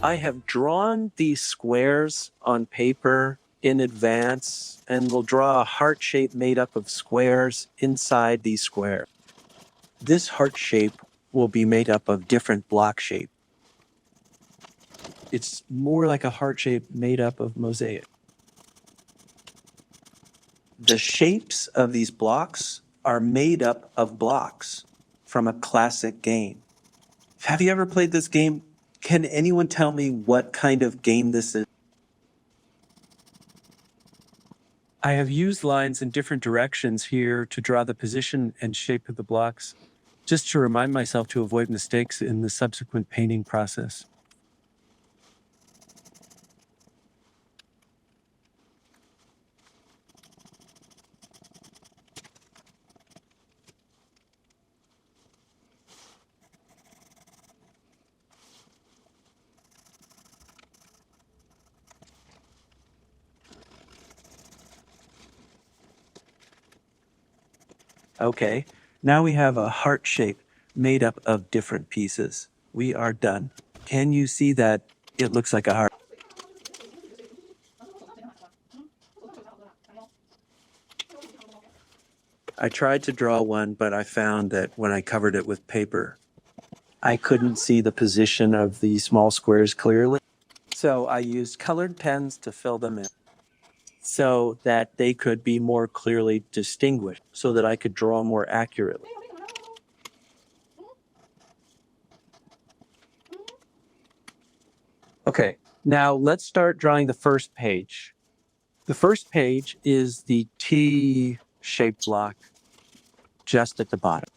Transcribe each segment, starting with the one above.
I have drawn these squares on paper in advance and will draw a heart shape made up of squares inside these squares. This heart shape will be made up of different block shapes. It's more like a heart shape made up of mosaic. The shapes of these blocks are made up of blocks from a classic game. Have you ever played this game? Can anyone tell me what kind of game this is? I have used lines in different directions here to draw the position and shape of the blocks, just to remind myself to avoid mistakes in the subsequent painting process. Okay, now we have a heart shape made up of different pieces. We are done. Can you see that it looks like a heart? I tried to draw one, but I found that when I covered it with paper, I couldn't see the position of the small squares clearly. So I used colored pens to fill them in so that they could be more clearly distinguished, so that I could draw more accurately. Okay, now let's start drawing the first page. The first page is the T-shaped block just at the bottom.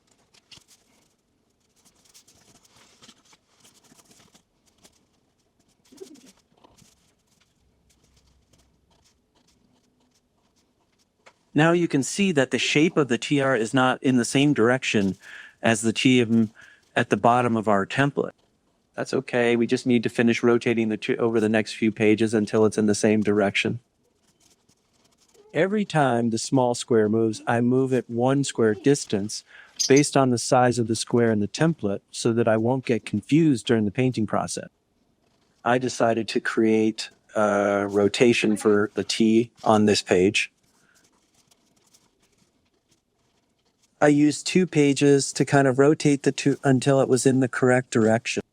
Now you can see that the shape of the TR is not in the same direction as the T at the bottom of our template. That's okay, we just need to finish rotating the T over the next few pages until it's in the same direction. Every time the small square moves, I move it one square distance based on the size of the square in the template so that I won't get confused during the painting process. I decided to create a rotation for the T on this page. I used 2 pages to kind of rotate the two until it was in the correct direction.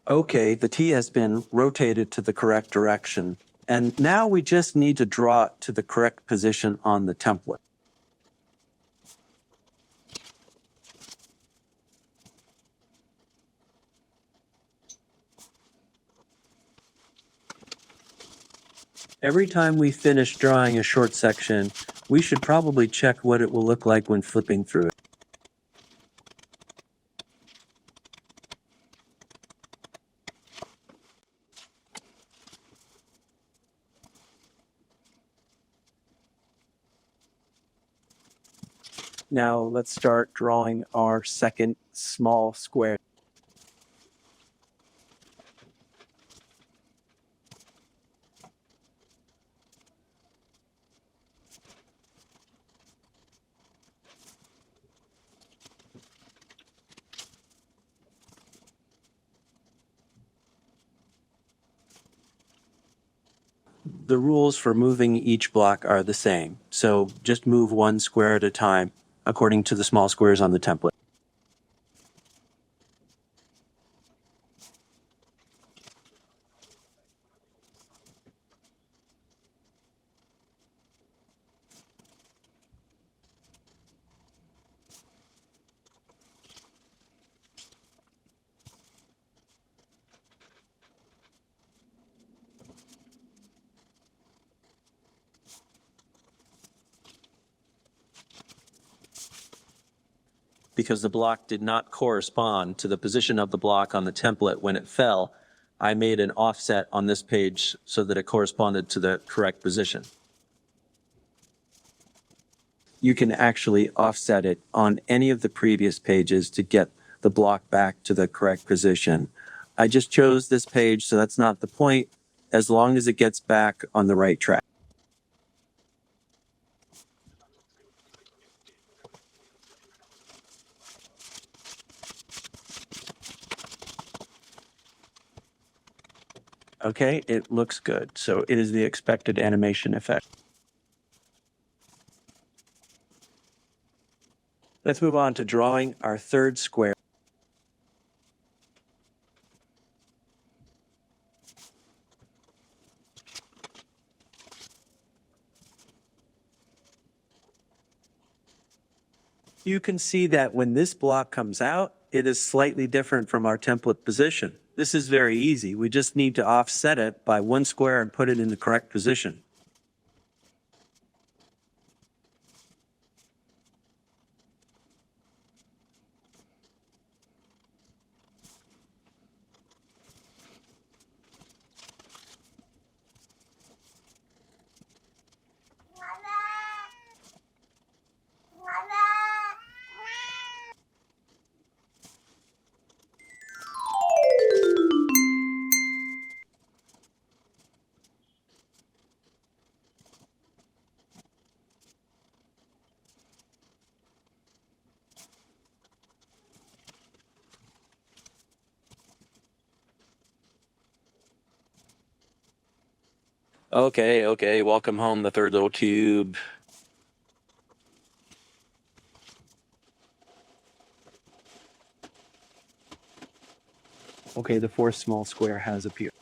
Okay, the T has been rotated to the correct direction. And now we just need to draw it to the correct position on the template. Every time we finish drawing a short section, we should probably check what it will look like when flipping through it. Now let's start drawing our second small square. The rules for moving each block are the same, so just move one square at a time according to the small squares on the template. because the block did not correspond to the position of the block on the template when it fell, I made an offset on this page so that it corresponded to the correct position. You can actually offset it on any of the previous pages to get the block back to the correct position. I just chose this page, so that's not the point, as long as it gets back on the right track. Okay, it looks good. So it is the expected animation effect. Let's move on to drawing our third square. You can see that when this block comes out, it is slightly different from our template position. This is very easy. We just need to offset it by one square and put it in the correct position. Okay, welcome home, the third little cube. Okay, the fourth small square has appeared.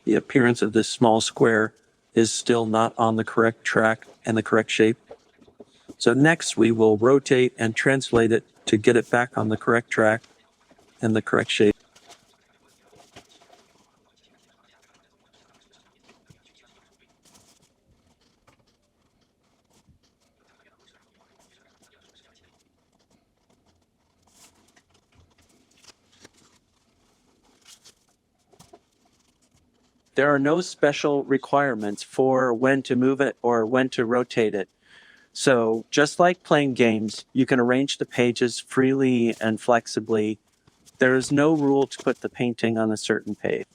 The appearance of this small square is still not on the correct track and the correct shape. So next we will rotate and translate it to get it back on the correct track and the correct shape. There are no special requirements for when to move it or when to rotate it. So just like playing games, you can arrange the pages freely and flexibly. There is no rule to put the painting on a certain page.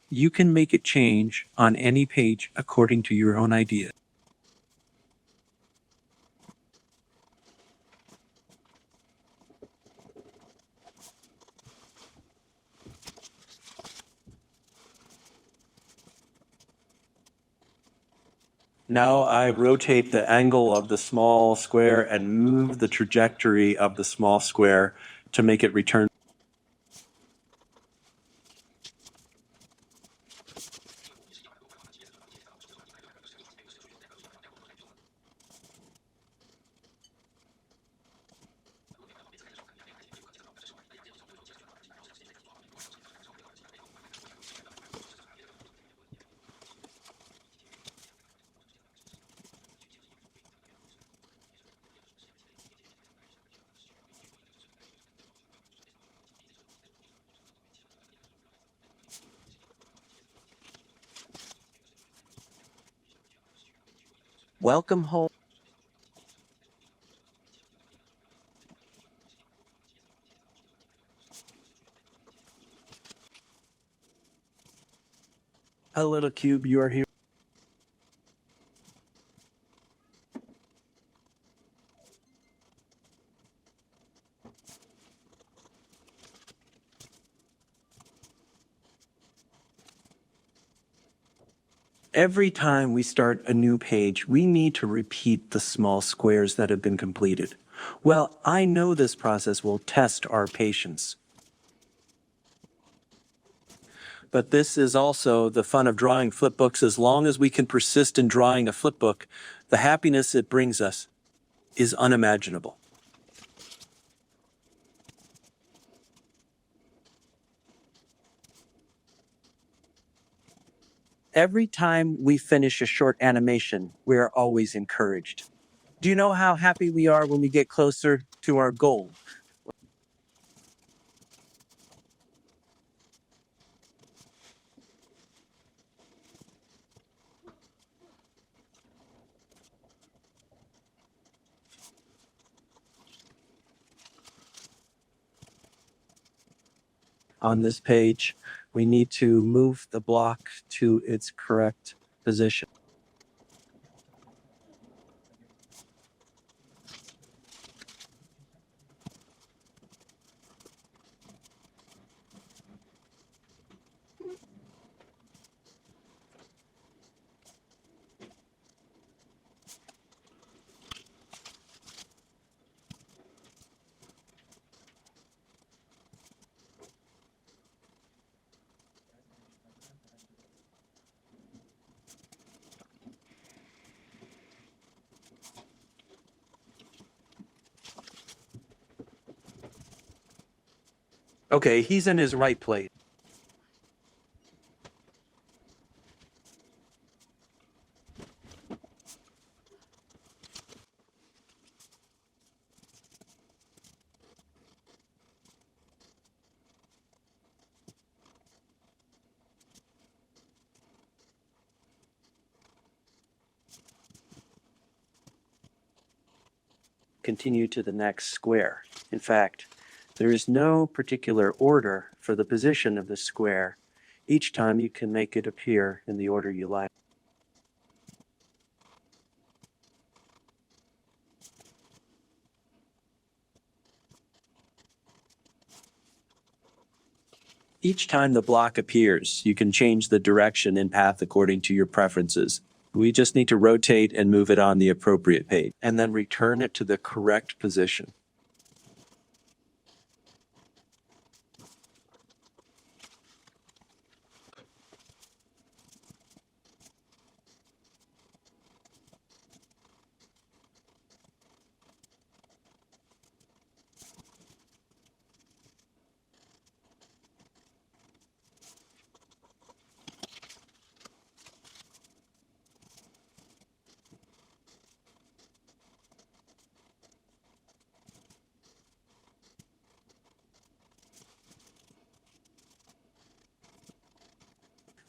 You can make it change on any page according to your own idea. Now I rotate the angle of the small square and move the trajectory of the small square to make it return. Welcome home. A little cube, you are here. Every time we start a new page, we need to repeat the small squares that have been completed. Well, I know this process will test our patience. But this is also the fun of drawing flipbooks. As long as we can persist in drawing a flipbook, the happiness it brings us is unimaginable. Every time we finish a short animation, we are always encouraged. Do you know how happy we are when we get closer to our goal? On this page, we need to move the block to its correct position. Okay, he's in his right place. Continue to the next square. In fact, there is no particular order for the position of the square. Each time you can make it appear in the order you like. Each time the block appears, you can change the direction and path according to your preferences. We just need to rotate and move it on the appropriate page, and then return it to the correct position.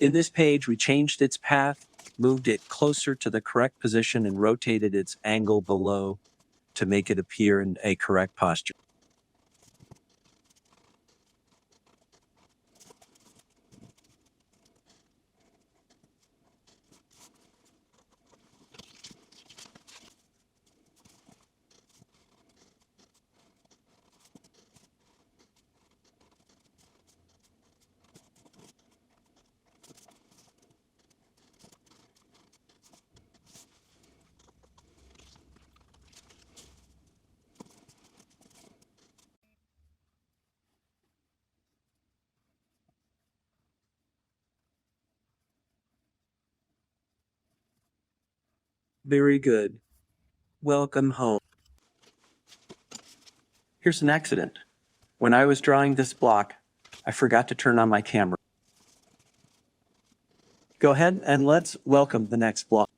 In this page, we changed its path, moved it closer to the correct position, and rotated its angle below to make it appear in a correct posture. Very good. Welcome home. Here's an accident. When I was drawing this block, I forgot to turn on my camera. Go ahead and let's welcome the next block.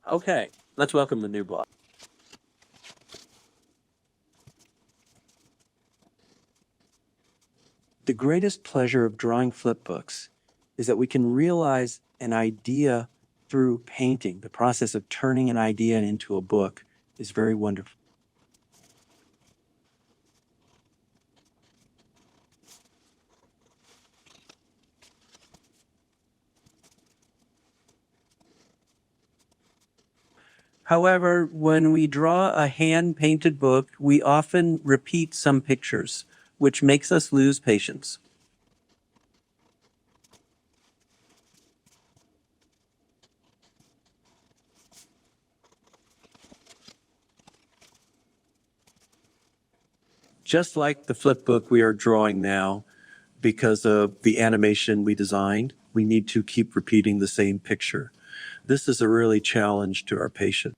Okay, let's welcome the new block. The greatest pleasure of drawing flipbooks is that we can realize an idea through painting. The process of turning an idea into a book is very wonderful. However, when we draw a hand-painted book, we often repeat some pictures, which makes us lose patience. Just like the flipbook we are drawing now, because of the animation we designed, we need to keep repeating the same picture. This is a really challenge to our patient.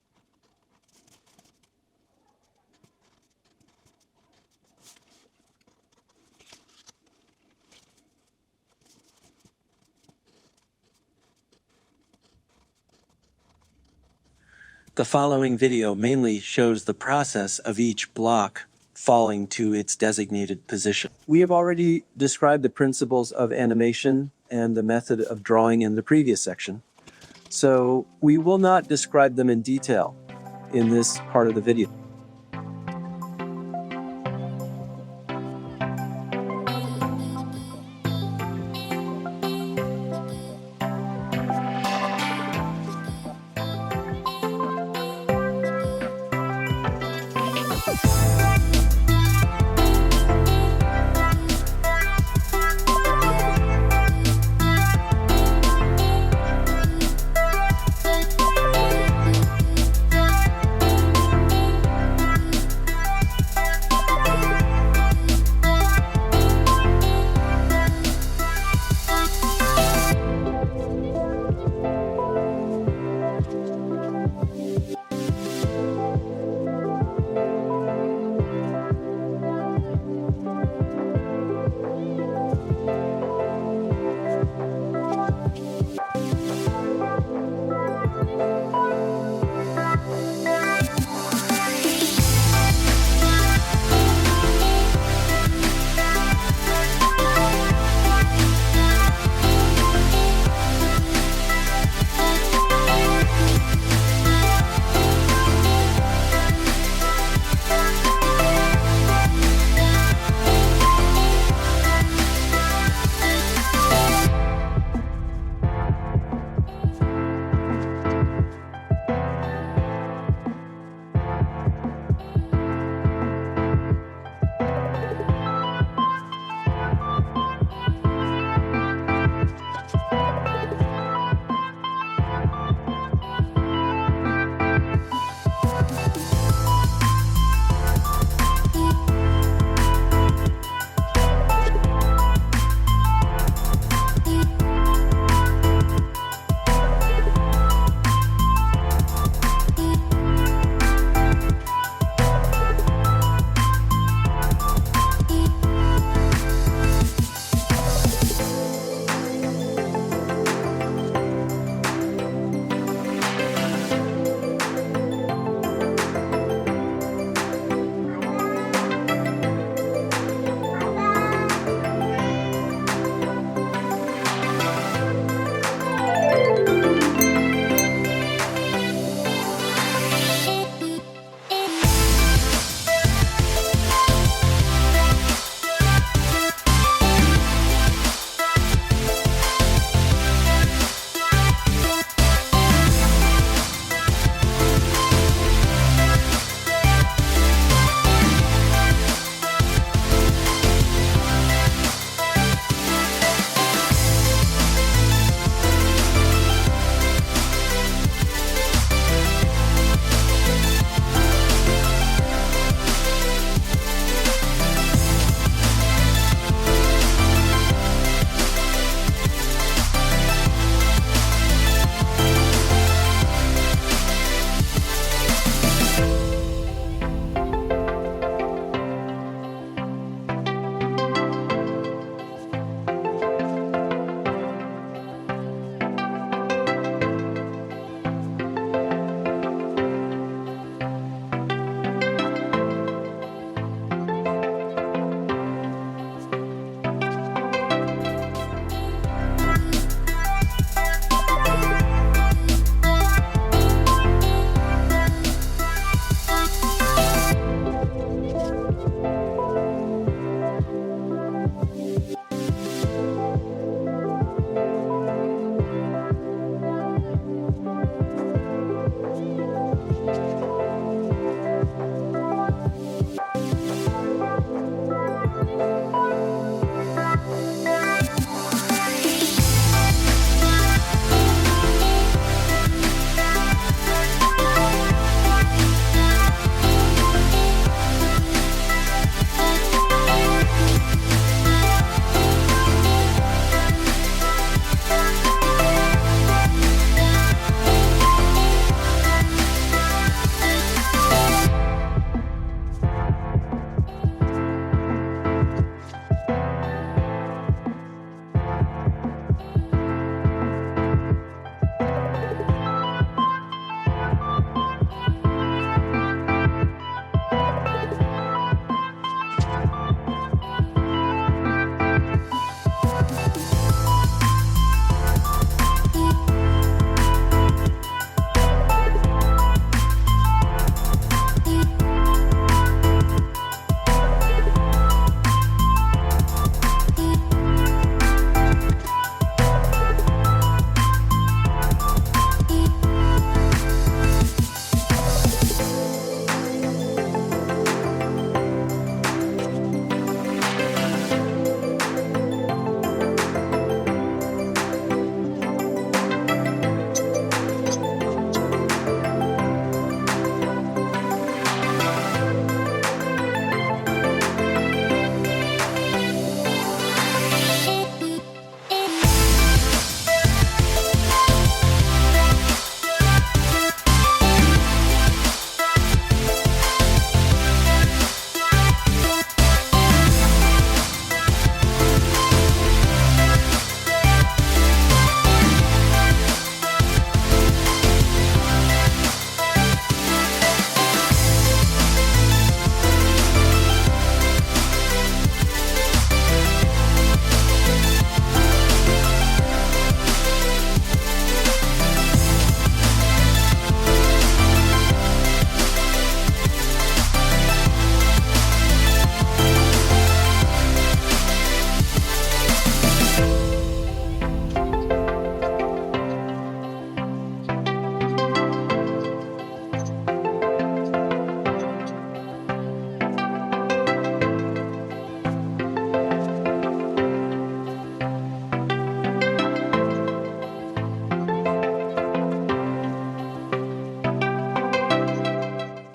The following video mainly shows the process of each block falling to its designated position. We have already described the principles of animation and the method of drawing in the previous section, so we will not describe them in detail in this part of the video.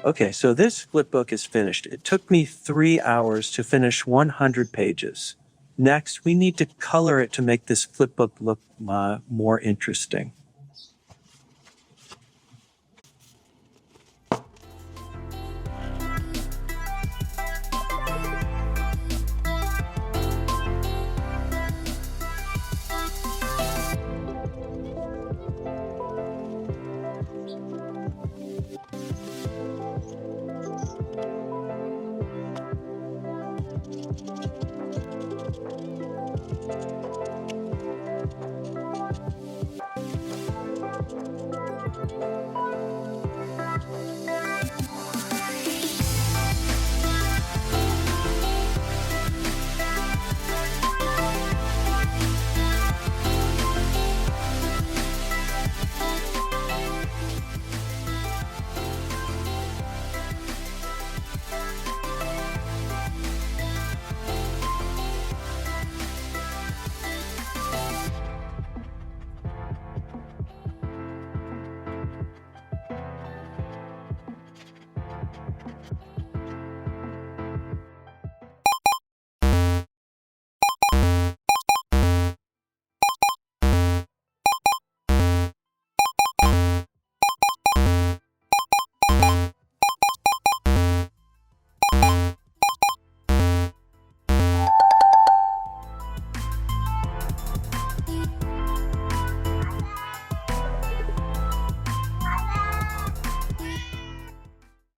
Okay, so this flip book is finished. It took me 3 hours to finish 100 pages. Next, we need to color it to make this flip book look more interesting.